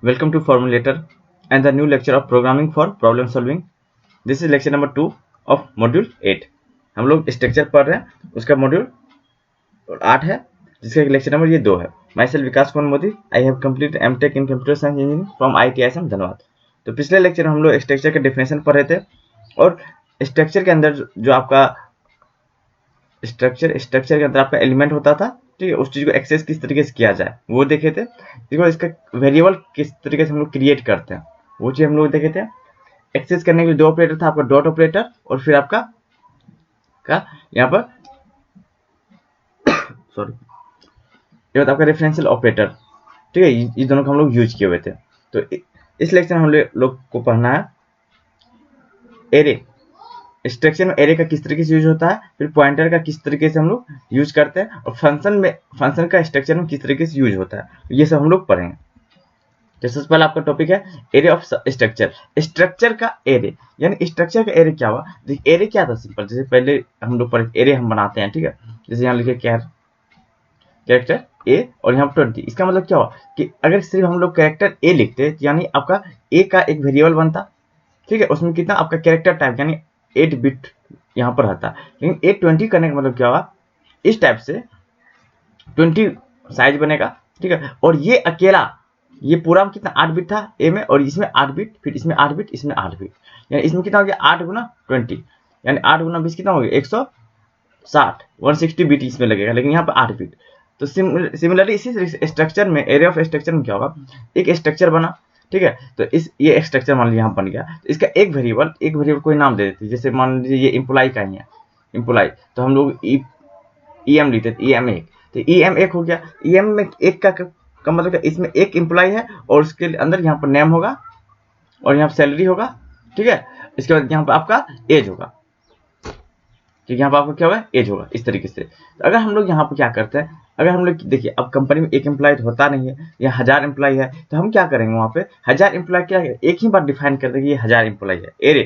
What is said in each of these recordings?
Welcome to Formulator and the new lecture of Programming for Problem Solving. This is lecture number 2 of Module 8. हम लोग structure पढ़ रहे हैं, उसका module 8 है, जिसका लेक्चर नंबर ये 2 है. Myself Vikas Kumar Modi. I have complete MTech in computer science engineering from IITISM धन्यवाद. तो पिछले लेक्चर में हम लोग स्ट्रक्चर के डेफिनेशन पढ़ रहे थे और स्ट्रक्चर के अंदर जो आपका स्ट्रक्चर के अंदर आपका एलिमेंट होता था, ठीक है, उस चीज को एक्सेस किस तरीके से किया जाए वो देखे थे. देखो इसका वेरिएबल किस तरीके से हम लोग क्रिएट करते हैं वो चीज हम लोग देखे थे. एक्सेस करने के लिए 2 ऑपरेटर था, आपका डॉट ऑपरेटर और फिर आपका यहाँ पर सॉरी ये होता आपका रेफरेंशियल ऑपरेटर. ठीक है, ये दोनों को हम लोग यूज किए हुए थे. तो इस लेक्चर में हम लोग को पढ़ना है एरे. स्ट्रक्चर में एरे का किस तरीके से यूज होता है, फिर पॉइंटर का किस तरीके से हम लोग यूज करते हैं, और फंक्शन का स्ट्रक्चर में किस तरीके से यूज होता है, ये सब हम लोग पढ़ेंगे. तो सबसे पहले आपका टॉपिक है एरे ऑफ स्ट्रक्चर. स्ट्रक्चर का एरे यानी स्ट्रक्चर का एरे क्या हुआ. देखिए एरे क्या था, सिंपल. जैसे पहले हम लोग पढ़े एरे हम बनाते हैं, ठीक है. जैसे यहाँ लिखे कैरेक्टर ए और यहाँ 20. इसका मतलब क्या हुआ कि अगर सिर्फ हम लोग कैरेक्टर ए लिखते यानी आपका ए का एक वेरिएबल बनता, ठीक है, उसमें कितना आपका कैरेक्टर टाइप यानी 8 बिट यहाँ पर रहता. लेकिन ए 20 करने का मतलब क्या हुआ, इस टाइप से 20 साइज बनेगा, ठीक है. और ये अकेला ये पूरा में कितना 8 बिट था ए में, और इसमें 8 बिट, फिर इसमें 8 बिट, इसमें 8 बिट, यानी इसमें कितना हो गया 8 गुना 20 यानी 8 गुना 20 कितना हो गया 160 160 बिट इसमें लगेगा, लेकिन यहाँ पर 8 बिट. तो सिमिलरली इसी स्ट्रक्चर में एरे ऑफ स्ट्रक्चर में क्या होगा, एक स्ट्रक्चर बना, ठीक है. तो ये स्ट्रक्चर मान लीजिए यहाँ बन गया. तो इसका एक वेरिएबल कोई नाम दे देते हैं. जैसे मान लीजिए ये एम्प्लॉय का ही है, एम्प्लॉय, तो हम लोग EM लिखते थे, EM1. तो EM1 हो गया. EM में एक का मतलब क्या, इसमें एक एम्प्लॉय है और उसके अंदर यहाँ पर नेम होगा और यहाँ पर सैलरी होगा, ठीक है. इसके बाद यहाँ पर आपका एज होगा, ठीक है, यहाँ पर आपका क्या होगा एज होगा, इस तरीके से. तो अगर हम लोग यहाँ पर क्या करते हैं, अगर हम लोग देखिए अब कंपनी में एक एम्प्लॉय होता नहीं है या 1000 एम्प्लॉय है, तो हम क्या करेंगे वहाँ पे 1000 एम्प्लॉय क्या है एक ही बार डिफाइन कर देंगे, ये 1000 एम्प्लॉय है. एरे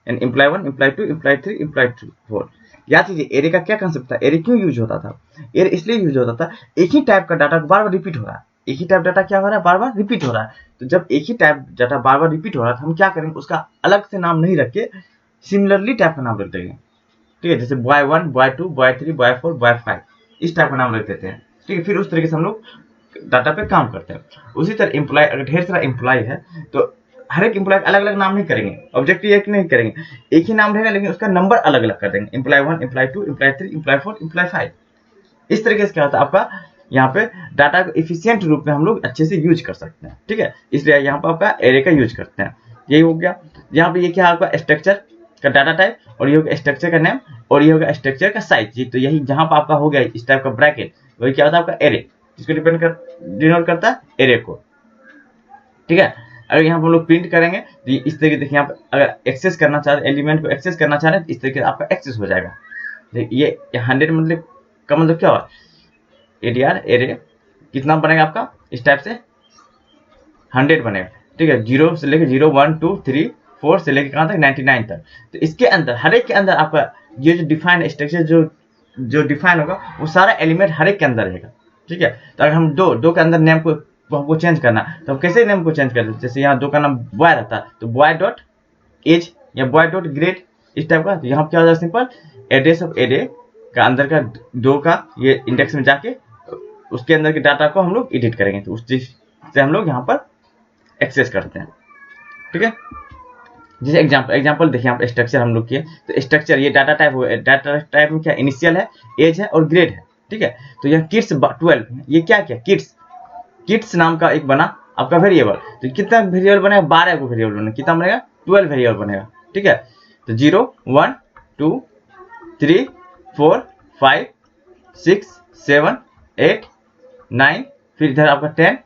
यानी एम्प्लॉय 1 एम्प्लॉय 2 एम्प्लॉय 3 एम्प्लॉय 4. याद कीजिए एरे का क्या कंसेप्ट था, एरे क्यों यूज होता था. एरे इसलिए यूज होता था एक ही टाइप का डाटा बार बार रिपीट हो रहा है. एक ही टाइप डाटा क्या हो रहा है, बार बार रिपीट हो रहा है. तो जब एक ही टाइप डाटा बार बार रिपीट हो रहा है, तो हम क्या करेंगे उसका अलग से नाम नहीं रख के सिमिलरली टाइप का नाम रख देंगे, ठीक है. जैसे boy 1 boy 2 boy 3 boy 4 boy 5 इस टाइप का नाम रख देते हैं, ठीक है. फिर उस तरीके से हम लोग डाटा पे काम करते हैं. उसी तरह एम्प्लॉय, अगर ढेर सारा एम्प्लॉय है तो हर एक एम्प्लॉय अलग अलग नाम नहीं करेंगे, ऑब्जेक्टिव एक नहीं करेंगे, एक ही नाम रहेगा लेकिन उसका नंबर अलग अलग कर देंगे. Employ 1 employ 2 employ 3 employ 4 employ 5. इस तरीके से क्या होता है आपका यहाँ पे डाटा को इफिशियंट रूप में हम लोग अच्छे से यूज कर सकते हैं, ठीक है. इसलिए यहाँ पे आपका एरे का यूज करते हैं. यही हो गया. यहाँ पे ये क्या आपका स्ट्रक्चर का डाटा टाइप, और ये होगा स्ट्रक्चर का नेम, और ये होगा स्ट्रक्चर का साइज. तो यही जहां पर आपका हो गया इस टाइप का ब्रैकेट, वही क्या होता है आपका एरे, जिसको डिनोट करता है एरे को, ठीक है. अगर यहाँ पर हम लोग प्रिंट करेंगे तो इस तरीके देखिए यहाँ पर अगर एक्सेस करना चाह रहे एलिमेंट को एक्सेस करना चाह रहे हैं तो इस तरीके से आपका एक्सेस हो जाएगा. ये 100 मतलब का मतलब क्या हुआ, एडीआर एरे कितना बनेगा आपका इस टाइप से 100 बनेगा, ठीक है. 0 से लेकर 0 1 2 3 4 से लेकर कहाँ तक 99 तक. तो इसके अंदर हर एक के अंदर आपका ये जो डिफाइन स्ट्रक्चर जो डिफाइन होगा वो सारा एलिमेंट हर एक के अंदर रहेगा, ठीक है. तो अगर हम दो के अंदर नेम को हमको चेंज करना, तो हम कैसे नेम को चेंज करते हैं. जैसे यहाँ 2 का नाम बॉय रहता है तो बॉय डॉट एज या बॉय डॉट ग्रेड इस टाइप का. तो यहाँ क्या हो जाएगा सिंपल एड्रेस ऑफ एरे का अंदर का 2 का ये इंडेक्स में जाके उसके अंदर के डाटा को हम लोग एडिट करेंगे. तो उस चीज से हम लोग यहाँ पर एक्सेस करते हैं, ठीक है. जैसे एग्जांपल देखिए यहाँ पर स्ट्रक्चर हम लोग किए. तो स्ट्रक्चर ये डाटा टाइप हो, डाटा टाइप में क्या इनिशियल है, एज है और ग्रेड है, ठीक है. तो यह किड्स 12 ये क्या किड्स नाम का एक बना आपका वेरिएबल. तो कितना वेरिएबल बनेगा 12 को वेरिएबल बनेगा, कितना बनेगा 12 वेरिएबल बनेगा, ठीक है. तो 0 1 2 3 4 5 6 7 8 9 फिर इधर आपका 10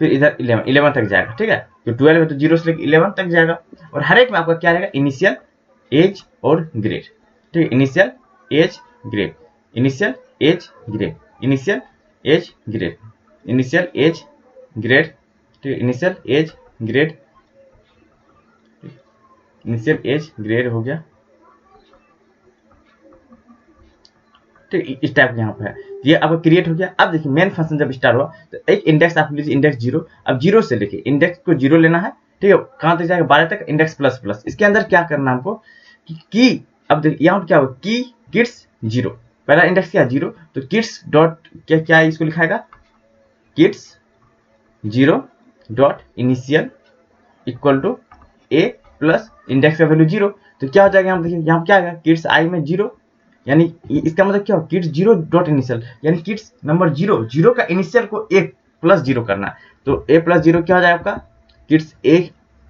फिर इधर 11 तक जाएगा, ठीक है. तो 12 है तो 0 से लेकर 11 तक जाएगा. और हर एक में आपका क्या रहेगा इनिशियल एज और ग्रेड, ठीक है. Initialise grade initialise grade initialise grade initialise grade, ठीक है. Initialise grade initialise grade हो गया. ठीक, इस टाइप का यहाँ पे है। ये आपका क्रिएट हो गया। अब देखिए मेन फंक्शन जब स्टार्ट हुआ तो एक इंडेक्स आप लीजिए, इंडेक्स 0। अब 0 से लेके इंडेक्स को 0 लेना है, ठीक है, कहाँ तक जाएगा 12 तक, इंडेक्स प्लस प्लस। इसके अंदर क्या करना है हमको कि अब देखिए यहाँ क्या होगा की किड्स 0, पहला इंडेक्स क्या 0, तो किड्स डॉट क्या क्या इसको लिखाएगा kids 0 dot initial equal to A plus index का वैल्यू 0। तो क्या हो जाएगा यहाँ देखिए, यहाँ क्या आएगा किड्स आई में 0, यानी इसका मतलब क्या हो किड्स 0 डॉट इनिशियल, यानी किड्स नंबर 0 का इनिशियल को ए प्लस 0 करना है। तो ए प्लस 0 क्या हो जाएगा आपका किड्स ए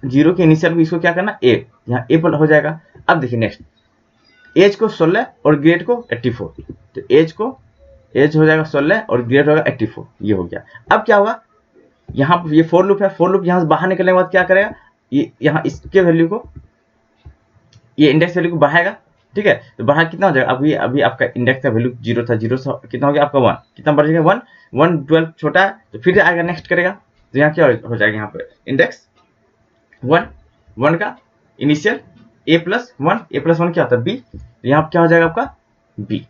0 के इनिशियल को इसको क्या करना ए, यहाँ ए पर हो जाएगा। अब देखिए नेक्स्ट एज को 16 और ग्रेड को 84, तो एज हो जाएगा 16 और ग्रेड होगा 84, ये हो गया। अब क्या होगा यहाँ ये फॉर लूप है, फॉर लूप यहाँ से बाहर निकलने के बाद क्या करेगा, ये यहाँ इसके वैल्यू को, ये इंडेक्स वैल्यू को बढ़ाएगा, ठीक है। तो बढ़ा कितना हो जाएगा, अभी आपका इंडेक्स का वैल्यू 0 था, 0 से कितना हो गया आपका 1, कितना बढ़ जाएगा 1, 12 छोटा है तो फिर आएगा नेक्स्ट करेगा, तो यहाँ क्या हो जाएगा यहाँ पे इंडेक्स 1 का इनिशियल ए प्लस 1 क्या होता है बी, तो यहाँ क्या हो जाएगा आपका बी,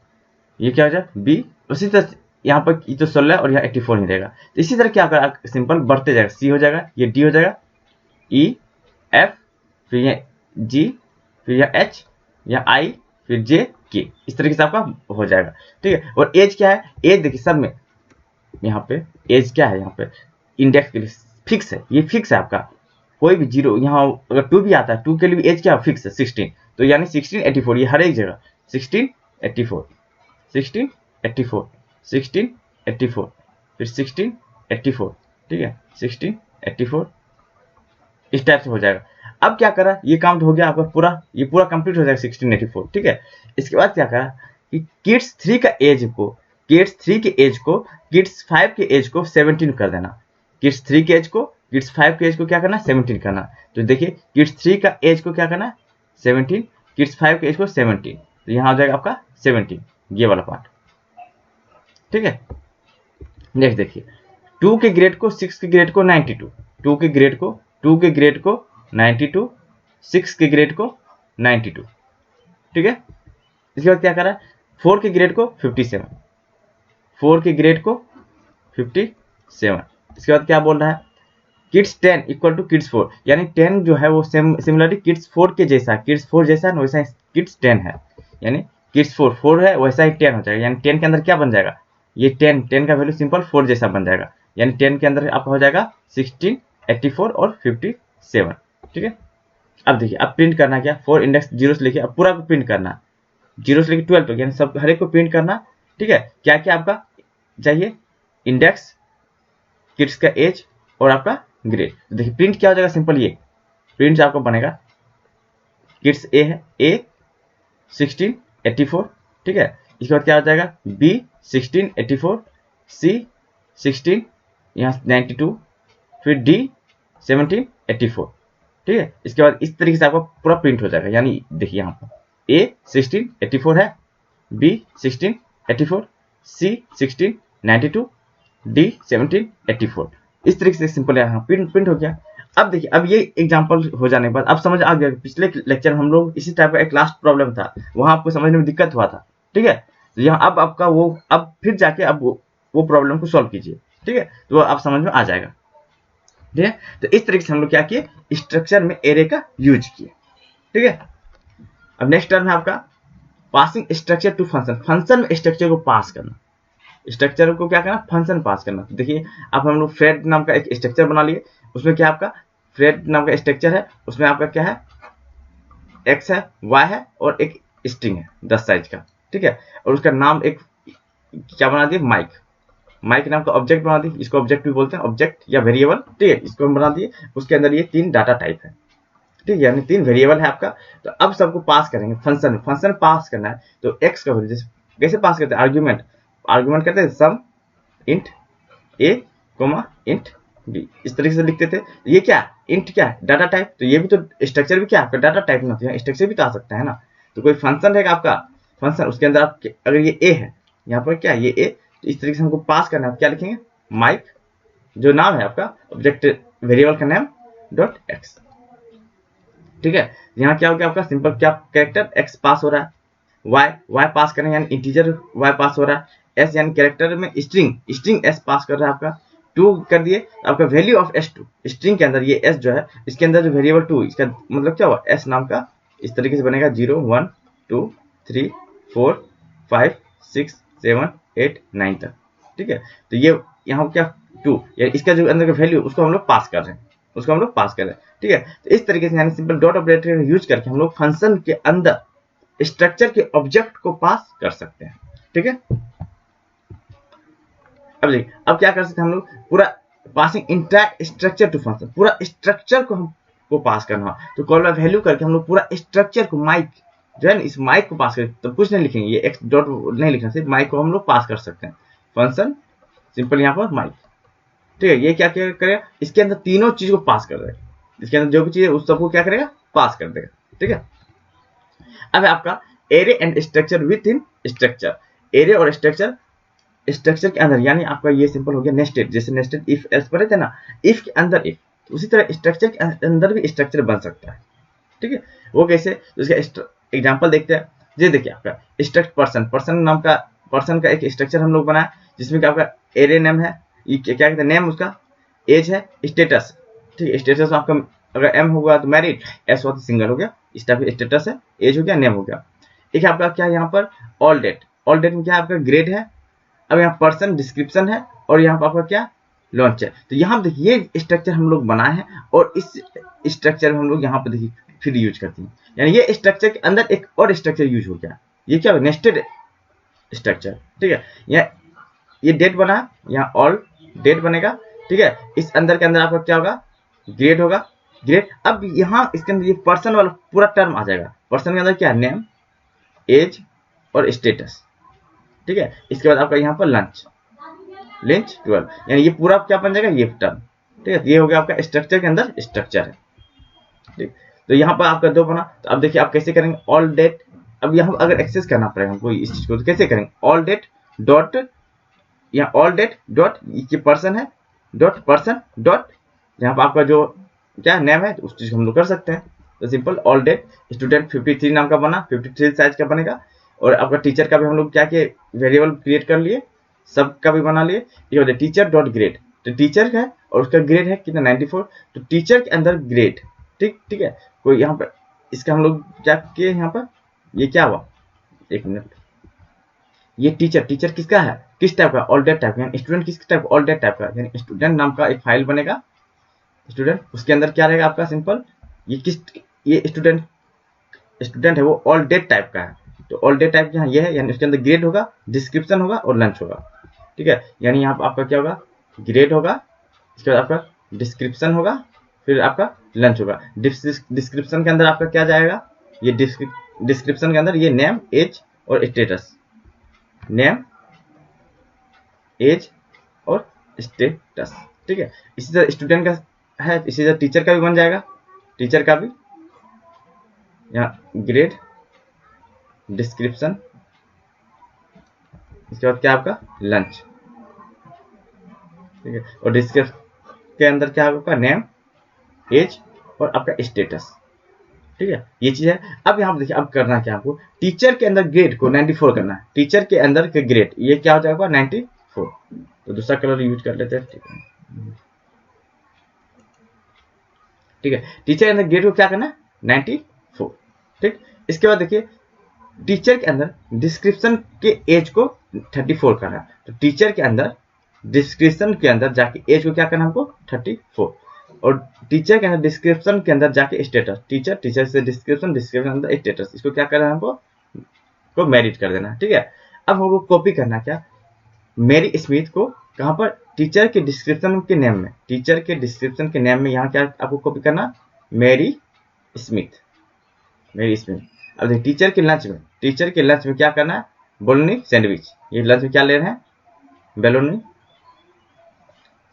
ये क्या हो जाएगा बी। उसी तरह यहाँ पर ये तो 16 और यहाँ 84 नहीं रहेगा, तो इसी तरह क्या होगा सिंपल बढ़ते जाएगा, सी हो जाएगा, ये डी हो जाएगा, ई एफ, फिर ये जी, फिर यह एच, या आई, फिर जे के, इस तरीके से आपका हो जाएगा, ठीक है। और एज क्या है, एज देखिए सब में यहाँ पे एज क्या है, यहाँ पे इंडेक्स के लिए फिक्स है, ये फिक्स है आपका, कोई भी 0 यहाँ अगर 2 भी आता है 2 के लिए भी एज क्या फिक्स है 16, तो यानी 1684, ये हर एक जगह 1684 1684 1684 फिर 1684, ठीक है 1684, इस टाइप से हो जाएगा। अब क्या करा, ये काम तो हो गया आपका पूरा, ये पूरा कंप्लीट हो जाएगा 1684, ठीक है। इसके बाद क्या करा कि किड्स 3 का एज को, किड्स 3 के एज को किड्स 5 के एज को 17 कर देना, किड्स 3 के एज को किड्स 5 के एज को क्या करना 17 करना। तो देखिए किड्स 3 का एज को क्या करना 17, किड्स 5 के एज को 17, तो यहाँ हो जाएगा आपका 17, ये वाला पार्ट, ठीक है। नेक्स्ट देखिए 2 के ग्रेड को 6 के ग्रेड को 92, 2 के ग्रेड को 92, 6 के ग्रेड को 92, ठीक है। इसके बाद क्या करा 4 के ग्रेड को 57, 4 के ग्रेड को 57। इसके बाद क्या बोल रहा है किड्स 10 इक्वल टू किड्स 4, यानी 10 जो है वो सिमिलरली किड्स 4 के जैसा, किड्स 4 जैसा है वैसा किड्स 10 है, यानी किड्स 4 है वैसा ही 10 हो जाएगा, यानी 10 के अंदर क्या बन जाएगा, ये 10 का वैल्यू सिंपल 4 जैसा बन जाएगा, यानी 10 के अंदर आपका हो जाएगा 1684 और 57, ठीक है। अब देखिए अब प्रिंट करना क्या 4 इंडेक्स 0 से लेके अब पूरा को प्रिंट करना, 0 से लेके 12 तक, यानी सब हर एक को प्रिंट करना, ठीक है। क्या क्या आपका चाहिए इंडेक्स, किड्स का एज और आपका ग्रेड। तो देखिए प्रिंट क्या हो जाएगा सिंपल, ये प्रिंट से आपको बनेगा किड्स ए है ए 1684, ठीक है। इसके बाद क्या हो जाएगा बी 1684, सी 16 यहाँ 92, फिर डी 1784, ठीक है। इसके बाद इस तरीके से आपका पूरा प्रिंट हो जाएगा, यानी देखिए यहाँ पर ए 1684 है, बी 1684, सी 1692, डी 1784, इस तरीके से सिंपल यहाँ प्रिंट हो गया। अब देखिए अब ये एग्जांपल हो जाने के बाद अब समझ आ गया, पिछले लेक्चर में हम लोग इसी टाइप का एक लास्ट प्रॉब्लम था, वहां आपको समझने में दिक्कत हुआ था, ठीक है। तो यहाँ अब आपका वो अब फिर जाके अब वो प्रॉब्लम को सॉल्व कीजिए, ठीक है, तो आप समझ में आ जाएगा, ठीक है। तो इस तरीके से हम लोग क्या किए स्ट्रक्चर में एरे का यूज किए, ठीक है। अब नेक्स्ट टर्म है आपका passing structure to function, function में स्ट्रक्चर को पास करना, स्ट्रक्चर को क्या करना फंक्शन पास करना। तो देखिए अब हम लोग फ्रेड नाम का एक स्ट्रक्चर बना लिए, उसमें क्या आपका फ्रेड नाम का स्ट्रक्चर है, उसमें आपका क्या है एक्स है वाई है और एक स्ट्रिंग है 10 साइज का, ठीक है। और उसका नाम एक क्या बना दिए माइक नाम का ऑब्जेक्ट बना दिए, इसको ऑब्जेक्ट भी बोलते हैं, ऑब्जेक्ट या वेरिएबल, ठीक है, इसको हम बना दिए। उसके अंदर ये 3 डाटा टाइप है, ठीक है, यानी 3 वेरिएबल है आपका। तो अब सबको पास करेंगे फंक्शन पास करना है, तो एक्स का वैल्यू कैसे पास करते हैं आर्गुमेंट करते हैं सम इंट ए इंट बी, इस तरीके से लिखते थे। ये क्या इंट क्या है डाटा टाइप, तो ये भी तो स्ट्रक्चर भी क्या आपका डाटा टाइप में होता है, स्ट्रक्चर भी तो आ सकता है ना। तो कोई फंक्शन रहेगा आपका फंक्शन, उसके अंदर आप अगर ये ए है यहाँ पर क्या ये ए, तो इस तरीके से हमको पास करना है, क्या लिखेंगे माइक जो नाम है आपका ऑब्जेक्ट वेरिएबल का नाम डॉट एक्स, ठीक है। यहाँ क्या हो गया आपका सिंपल क्या कैरेक्टर एक्स पास हो रहा है, वाई पास करें यानी इंटीजर वाई पास हो रहा है, एस यानी कैरेक्टर में स्ट्रिंग एस पास कर रहा है आपका, 2 कर दिए आपका वैल्यू ऑफ s2, स्ट्रिंग के अंदर ये s जो है इसके अंदर जो वेरिएबल 2, इसका मतलब क्या हुआ, s नाम का इस तरीके से बनेगा 0 1 2 3 4 5 6 7 8 9 तक, ठीक है। तो ये यहाँ क्या 2, इसका जो अंदर का वैल्यू उसको हम लोग पास कर रहे हैं, ठीक है। तो इस तरीके से यानी सिंपल डॉट ऑपरेटर यूज करके हम लोग फंक्शन के अंदर स्ट्रक्चर के ऑब्जेक्ट को पास कर सकते हैं, ठीक है। अब देखिए अब क्या कर सकते हैं हम लोग, पूरा passing entire structure to function, पूरा स्ट्रक्चर को हमको पास करना है तो कॉल बाय वैल्यू करके हम लोग पूरा स्ट्रक्चर को माइक जो है ना इस माइक को पास करें, तो कुछ नहीं लिखेंगे, ये एक्स डॉट नहीं लिखना, सिर्फ माइक को हम लोग पास कर सकते हैं, फंक्शन सिंपल यहाँ पर माइक, ठीक है। ये क्या करेगा, इसके अंदर तीनों चीज को पास कर देगा, इसके अंदर जो भी चीज है उस सबको क्या करेगा, पास कर देगा, ठीक है। अब आपका array and structure with in structure, array और स्ट्रक्चर के अंदर, यानी आपका ये सिंपल हो गया नेस्टेड, जैसे नेस्टेड इफ एल्स पढ़े थे ना, इफ के अंदर इफ, तो उसी तरह स्ट्रक्चर के अंदर भी स्ट्रक्चर बन सकता है, ठीक है। वो कैसे, तो इसका एग्जांपल देखते हैं। ये देखिए आपका स्ट्रक्ट पर्सन नाम का पर्सन का एक स्ट्रक्चर हम लोग बनाया, जिसमें क्या आपका एरे नेम है, ये क्या कहते हैं नेम, उसका एज है, स्टेटस, ठीक है। स्टेटस आपका अगर एम होगा तो मैरिड, एस हुआ तो सिंगल हो गया, इस टाइप का स्टेटस है, एज हो गया, नेम हो गया। एक आपका क्या यहाँ पर ऑल डेट में क्या आपका ग्रेड है, अब यहाँ पर्सन डिस्क्रिप्शन है, और यहाँ पर आपका क्या लॉन्च है। तो यहाँ पर देखिए ये स्ट्रक्चर हम लोग बनाए हैं, और इस स्ट्रक्चर में हम लोग यहाँ पर देखिए फिर यूज करते हैं, यानी ये स्ट्रक्चर के अंदर एक और स्ट्रक्चर यूज हो गया, ये क्या नेस्टेड स्ट्रक्चर, ठीक है। ये डेट बना, यहाँ ऑल डेट बनेगा, ठीक है। इस अंदर के अंदर आपका क्या होगा, ग्रेड होगा, ग्रेड। अब यहाँ इसके अंदर ये पर्सन वाला पूरा टर्म आ जाएगा, पर्सन के अंदर क्या नेम, एज और स्टेटस, ठीक है। इसके बाद आपका यहाँ पर लंच 12, यानी ये पूरा क्या बन जाएगा, ये टर्म, ठीक है। ये हो गया आपका स्ट्रक्चर के अंदर स्ट्रक्चर है, ठीक। तो यहाँ पर आपका 2 बना, तो अब देखिए आप कैसे करेंगे, ऑल डेट, अब यहाँ अगर एक्सेस करना पड़ेगा हमको इस चीज को, तो कैसे करेंगे, ऑल डेट डॉट, यहाँ ऑल डेट डॉट ये पर्सन है, डॉट पर्सन डॉट यहाँ पर आपका जो क्या नेम है, तो उस चीज को हम लोग कर सकते हैं। तो सिंपल ऑल डेट स्टूडेंट 53 नाम का बना, 53 साइज का बनेगा, और आपका टीचर का भी हम लोग क्या किए वेरिएबल क्रिएट कर लिए, सबका भी बना लिए। ये होता है टीचर डॉट ग्रेड, तो टीचर का है और उसका ग्रेड है कितना 94, तो टीचर के अंदर ग्रेड, ठीक है। कोई यहाँ पर इसका हम लोग क्या किए, यहाँ पर ये क्या हुआ, एक मिनट, ये टीचर किसका है, किस टाइप का, ऑल डेट टाइप, यानी स्टूडेंट किस टाइप, ऑल डेट टाइप का, यानी स्टूडेंट नाम का एक फाइल बनेगा स्टूडेंट, उसके अंदर क्या रहेगा आपका सिंपल, ये स्टूडेंट है वो ऑल डेट टाइप का है, तो ऑल डेट टाइप यहाँ ये है, यानी उसके अंदर ग्रेड होगा, डिस्क्रिप्शन होगा और लंच होगा, ठीक है। यानी यहाँ पर आपका क्या होगा, ग्रेड होगा, इसके बाद आपका डिस्क्रिप्शन होगा, फिर आपका लंच होगा। डिस्क्रिप्शन के अंदर आपका क्या जाएगा, ये डिस्क्रिप्शन के अंदर ये नेम एज और स्टेटस, नेम एज और स्टेटस, ठीक है। इसी तरह स्टूडेंट का है, इसी तरह टीचर का भी बन जाएगा, टीचर का भी यहाँ ग्रेड डिस्क्रिप्शन, इसके बाद क्या आपका लंच, ठीक है। और डिस्क्रिप्शन के अंदर क्या होगा, नेम एज और आपका स्टेटस, ठीक है। ये चीज है। अब यहाँ पर देखिए अब करना क्या आपको, टीचर के अंदर ग्रेड को 94 करना है, टीचर के अंदर के ग्रेड ये क्या हो जाएगा 94, तो दूसरा कलर यूज कर लेते हैं, ठीक है। टीचर के अंदर ग्रेड को क्या करना है 94, ठीक। इसके बाद देखिए टीचर के अंदर डिस्क्रिप्शन के एज को 34 करना है, तो टीचर के अंदर डिस्क्रिप्शन के अंदर जाके एज को क्या करना है हमको 34, और टीचर के अंदर डिस्क्रिप्शन के अंदर जाके स्टेटस, टीचर से डिस्क्रिप्शन अंदर स्टेटस, इसको क्या करना है हमको मैरिज कर देना है, ठीक है। अब हमको कॉपी करना क्या, मेरी स्मिथ को कहां पर, टीचर के डिस्क्रिप्शन के नेम में, टीचर के डिस्क्रिप्शन के नेम में यहाँ क्या आपको कॉपी करना, मेरी स्मिथ। अब देखिए टीचर के लंच में क्या करना है, बोलोनी सैंडविच, ये लंच में क्या ले रहे हैं, बेलोनी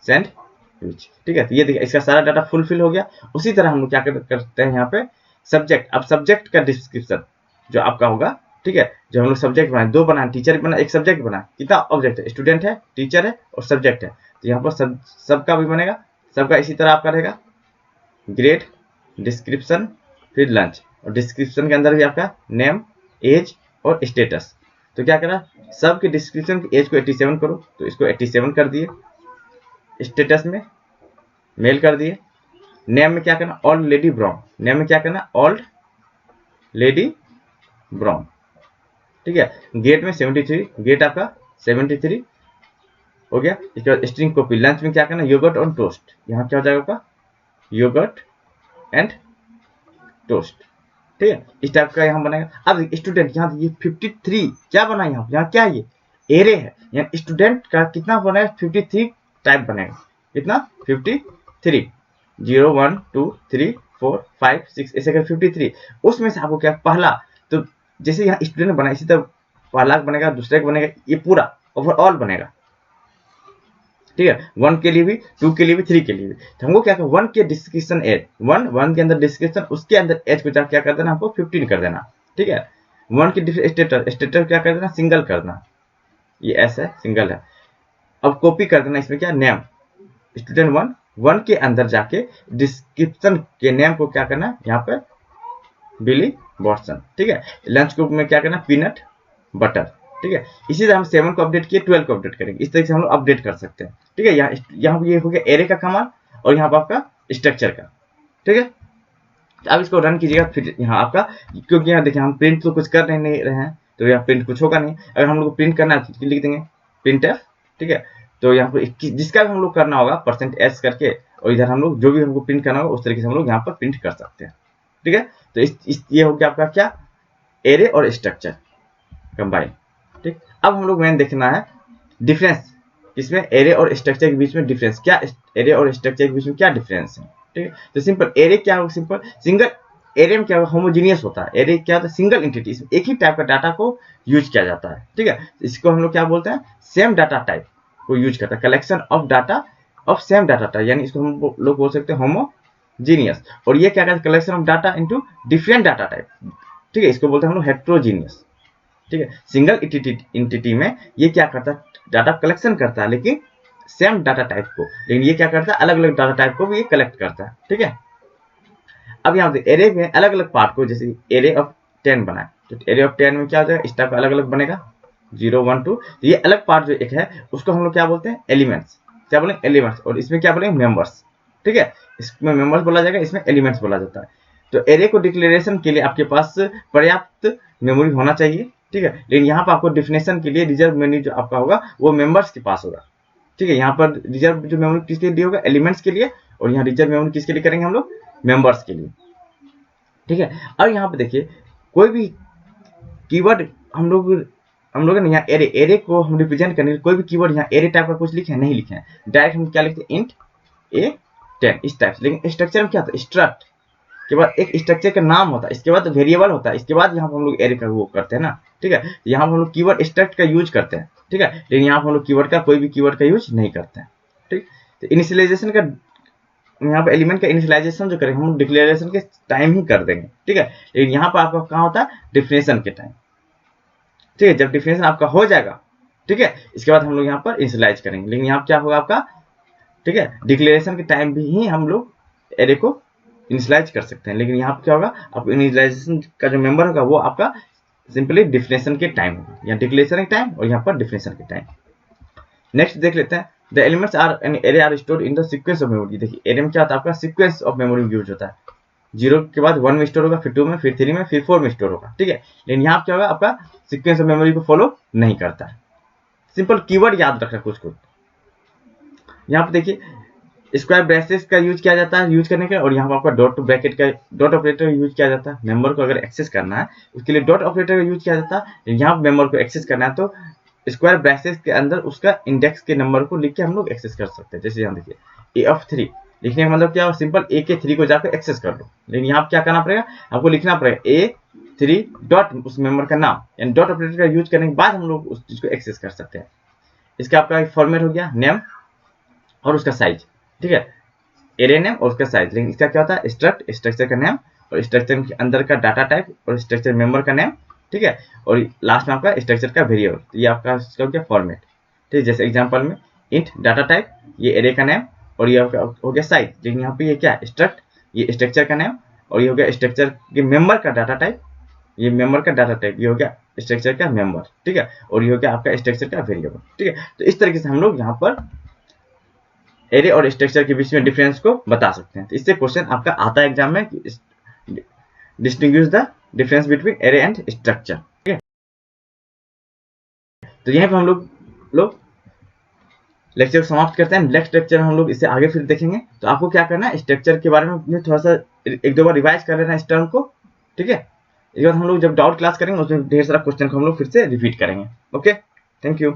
सैंडविच, ठीक है। तो ये देखिए इसका सारा डाटा फुलफिल हो गया। उसी तरह हम लोग क्या करते हैं यहाँ पे सब्जेक्ट, अब सब्जेक्ट का डिस्क्रिप्शन जो आपका होगा, ठीक है, जो हम लोग सब्जेक्ट बनाए, 2 बनाए, टीचर बना, एक सब्जेक्ट बना, कितना ऑब्जेक्ट है, स्टूडेंट है, टीचर है और सब्जेक्ट है, तो यहाँ पर सबका भी बनेगा, सबका इसी तरह आपका रहेगा ग्रेड डिस्क्रिप्शन फिर लंच, और डिस्क्रिप्शन के अंदर भी आपका नेम एज और स्टेटस। तो क्या करा, सब के डिस्क्रिप्शन की एज को 87 करो, तो इसको 87 कर दिए, स्टेटस में मेल कर दिए, नेम में क्या करना, ओल्ड लेडी ब्राउन, नेम में क्या करना, ओल्ड लेडी ब्राउन, ठीक है। गेट में 73, गेट आपका 73 हो गया। इसके बाद स्ट्रिंग कॉपी, लंच में क्या करना, योगर्ट और टोस्ट, यहाँ क्या हो जाएगा आपका, योगर्ट एंड टोस्ट, ठीक है। इस टाइप का यहाँ बनेगा। अब स्टूडेंट, यहाँ ये 53 क्या बना, यहाँ क्या ये एरे है, यहाँ स्टूडेंट का कितना बनेगा, 53 टाइप बनेगा, कितना 53, 0 1 2 3 4 5 6 ऐसे कर 53। उसमें से आपको क्या पहला, तो जैसे यहाँ स्टूडेंट बना इसी तरह पहला बनेगा, दूसरे का बनेगा, ये पूरा ओवरऑल बनेगा, ठीक है। 1 के लिए भी, 2 के लिए भी, 3 के लिए भी। तो हमको क्या कर, 1 के डिस्क्रिप्शन एज, 1 के अंदर डिस्क्रिप्शन, उसके अंदर एज को क्या कर देना, हमको 15 कर देना, ठीक है। 1 की स्टेटस क्या कर देना, सिंगल कर देना, ये ऐसा है, सिंगल है। अब कॉपी कर देना, इसमें क्या, नेम स्टूडेंट 1 के अंदर जाके डिस्क्रिप्शन के नेम को क्या करना, यहाँ पर बिली वॉटसन, ठीक है। लंच ग्रुप में क्या करना, पीनट बटर, ठीक है। इसी तरह हम 7 को अपडेट किए, 12 को अपडेट करेंगे, इस तरीके से हम लोग अपडेट कर सकते हैं, ठीक है। यहाँ ये हो गया एरे का कमाल और यहाँ पर आपका स्ट्रक्चर का, ठीक है। अब इसको रन कीजिएगा, फिर यहाँ आपका, क्योंकि यहाँ देखिए हम प्रिंट तो कुछ कर नहीं रहे हैं, तो यहाँ प्रिंट कुछ होगा नहीं। अगर हम लोग को प्रिंट करना है तो लिख देंगे printf, ठीक है। तो यहाँ पर जिसका भी हम लोग करना होगा %s करके, और इधर हम लोग जो भी हमको प्रिंट करना होगा उस तरीके से हम लोग यहाँ पर प्रिंट कर सकते हैं, ठीक है। तो ये हो गया आपका क्या, एरे और स्ट्रक्चर कंबाइन, ठीक। अब हम लोग मैंने देखना है डिफरेंस, इसमें एरे और स्ट्रक्चर के बीच में डिफरेंस क्या, एरे और स्ट्रक्चर के बीच में क्या डिफरेंस है, ठीक है। तो सिंपल एरे क्या होगा, सिंपल सिंगल एरे में क्या होगा, होमोजीनियस होता है। एरे क्या होता है, सिंगल एंटिटी, इसमें एक ही टाइप का डाटा को यूज किया जाता है, ठीक है। इसको हम लोग क्या बोलते हैं, सेम डाटा टाइप को यूज करता है, collection of data of same data type, यानी इसको हम लोग बोल सकते हैं होमोजीनियस। और ये क्या कहते हैं, collection of data into different data type, ठीक है। इसको बोलते हैं हम लोग हेट्रोजीनियस, ठीक है। सिंगल एंटिटी में ये क्या करता है, डाटा कलेक्शन करता है लेकिन सेम डाटा टाइप को, लेकिन ये क्या करता है, अलग अलग डाटा टाइप को भी ये कलेक्ट करता है, ठीक है। अब यहाँ पे एरे में अलग अलग पार्ट को, जैसे एरे ऑफ 10 बनाए, तो एरे ऑफ 10 में क्या हो जाएगा, इस टाइप का अलग अलग बनेगा, 0 1 2। ये अलग पार्ट जो एक है उसको हम लोग क्या बोलते हैं, एलिमेंट्स, क्या बोलेंगे, एलिमेंट्स। और इसमें क्या बोलेंगे, मेंबर्स, ठीक है। इसमें मेंबर्स बोला जाएगा, इसमें एलिमेंट्स बोला जाता है। तो एरे को डिक्लेरेशन के लिए आपके पास पर्याप्त मेमोरी होना चाहिए, ठीक है। लेकिन यहाँ पर आपको डिफिनेशन के लिए रिजर्व मेमोरी जो आपका होगा वो मेंबर्स के पास होगा, ठीक है। यहाँ पर रिजर्व जो मेमोरी किसके लिए होगा, एलिमेंट्स के लिए, और यहाँ रिजर्व मेमोरी किसके लिए करेंगे हम लोग, मेंबर्स के लिए, ठीक है। अब यहाँ पे देखिए कोई भी कीवर्ड हम लोग ने यहाँ एरे को हम रिप्रेजेंट करने के लिए कोई भी कीवर्ड यहाँ एरे टाइप का कुछ लिखे हैं, नहीं लिखे हैं, डायरेक्ट हम क्या लिखते हैं, इंट A10 इस टाइप से। लेकिन स्ट्रक्चर में क्या होता है, स्ट्रक्ट के बाद एक स्ट्रक्चर का नाम होता है, इसके बाद वेरिएबल होता है, इसके बाद यहाँ पर हम लोग एरे का वो करते हैं ना, ठीक है। यहाँ पर हम लोग कीवर्ड स्ट्रक्ट का यूज करते हैं, ठीक है। लेकिन यहाँ पर हम लोग कीवर्ड का कोई भी कीवर्ड का यूज नहीं करते हैं, ठीक। तो इनिशियलाइजेशन का, यहाँ पर एलिमेंट का इनिशियलाइजेशन जो करेंगे हम डिक्लेरेशन के टाइम ही कर देंगे, ठीक है। लेकिन यहाँ पर आपका कहाँ होता है, डिफिनेशन के टाइम, ठीक है। जब डिफिनेशन आपका हो जाएगा, ठीक है, इसके बाद हम लोग यहाँ पर इनिशियलाइज करेंगे। लेकिन यहाँ क्या होगा आपका, ठीक है, डिक्लेरेशन के टाइम भी ही हम लोग एरे को इनिशियलाइज कर सकते हैं। लेकिन यहाँ पर क्या होगा, आपको इनिशियलाइजेशन का जो मेंबर होगा वो आपका सिंपली डिफिनेशन के टाइम होगा, यहाँ डिक्लेरेशन के टाइम और यहाँ पर डिफिनेशन के टाइम। नेक्स्ट देख लेते हैं, the elements are an array are stored in the sequence of memory. देखिए एरे में क्या होता है, आपका सीक्वेंस ऑफ मेमोरी यूज होता है, 0 के बाद 1 में स्टोर होगा, फिर 2 में, फिर 3 में, फिर 4 में स्टोर होगा, ठीक है। लेकिन यहाँ क्या होगा, आपका सीक्वेंस ऑफ मेमोरी को फॉलो नहीं करता है। सिंपल कीवर्ड याद रखना कुछ कुछ। यहाँ पे देखिए स्क्वायर ब्रैकेट्स का यूज किया जाता है यूज करने के, और यहाँ पर आपका डॉट ब्रैकेट का डॉट ऑपरेटर यूज किया जाता है। मेंबर को अगर एक्सेस करना है उसके लिए डॉट ऑपरेटर का यूज किया जाता है। यहाँ मेंबर को एक्सेस करना है तो स्क्वायर ब्रैकेट्स के अंदर उसका इंडेक्स के नंबर को लिख के हम लोग एक्सेस कर सकते हैं। जैसे यहाँ देखिए A3 लिखने का मतलब क्या, सिंपल A के 3 को जाकर एक्सेस कर लो। लेकिन यहाँ क्या करना पड़ेगा, आपको लिखना पड़ेगा A3 डॉट उस मेंबर का नाम, यानी डॉट ऑपरेटर का यूज करने के बाद हम लोग उस चीज को एक्सेस कर सकते हैं। इसका आपका फॉर्मेट हो गया नेम और उसका साइज, ठीक है, एरे नेम और उसका साइज। लेकिन इसका क्या होता है, स्ट्रक्ट स्ट्रक्चर का नेम और स्ट्रक्चर के अंदर का डाटा टाइप और स्ट्रक्चर मेंबर का नेम, ठीक है, और लास्ट में आपका स्ट्रक्चर का वेरिएबल। ये आपका इसका क्या फॉर्मेट, ठीक है। जैसे एग्जांपल में इंट डाटा टाइप, ये एरे का नेम और ये हो गया साइज। लेकिन यहाँ पे ये क्या स्ट्रक्ट, ये स्ट्रक्चर का नेम और ये हो गया स्ट्रक्चर के मेंबर का डाटा टाइप, ये मेंबर का डाटा टाइप, ये हो गया स्ट्रक्चर का मेंबर, ठीक है, और ये हो गया आपका स्ट्रक्चर का वेरिएबल, ठीक है। तो इस तरीके से हम लोग यहाँ पर एरे और स्ट्रक्चर के बीच में डिफरेंस को बता सकते हैं। तो इससे क्वेश्चन आपका आता है एग्जाम में, distinguish the difference between array and structure, ठीक है। तो यहीं पर हम लोग लेक्चर समाप्त करते हैं। नेक्स्ट लेक्चर में हम लोग इससे आगे फिर देखेंगे। तो आपको क्या करना है, स्ट्रक्चर के बारे में थोड़ा सा एक दो बार रिवाइज कर लेना इस टर्म को, ठीक है। इसके बाद हम लोग जब डाउट क्लास करेंगे उसमें ढेर सारा क्वेश्चन को हम लोग फिर से रिपीट करेंगे। Okay, thank you.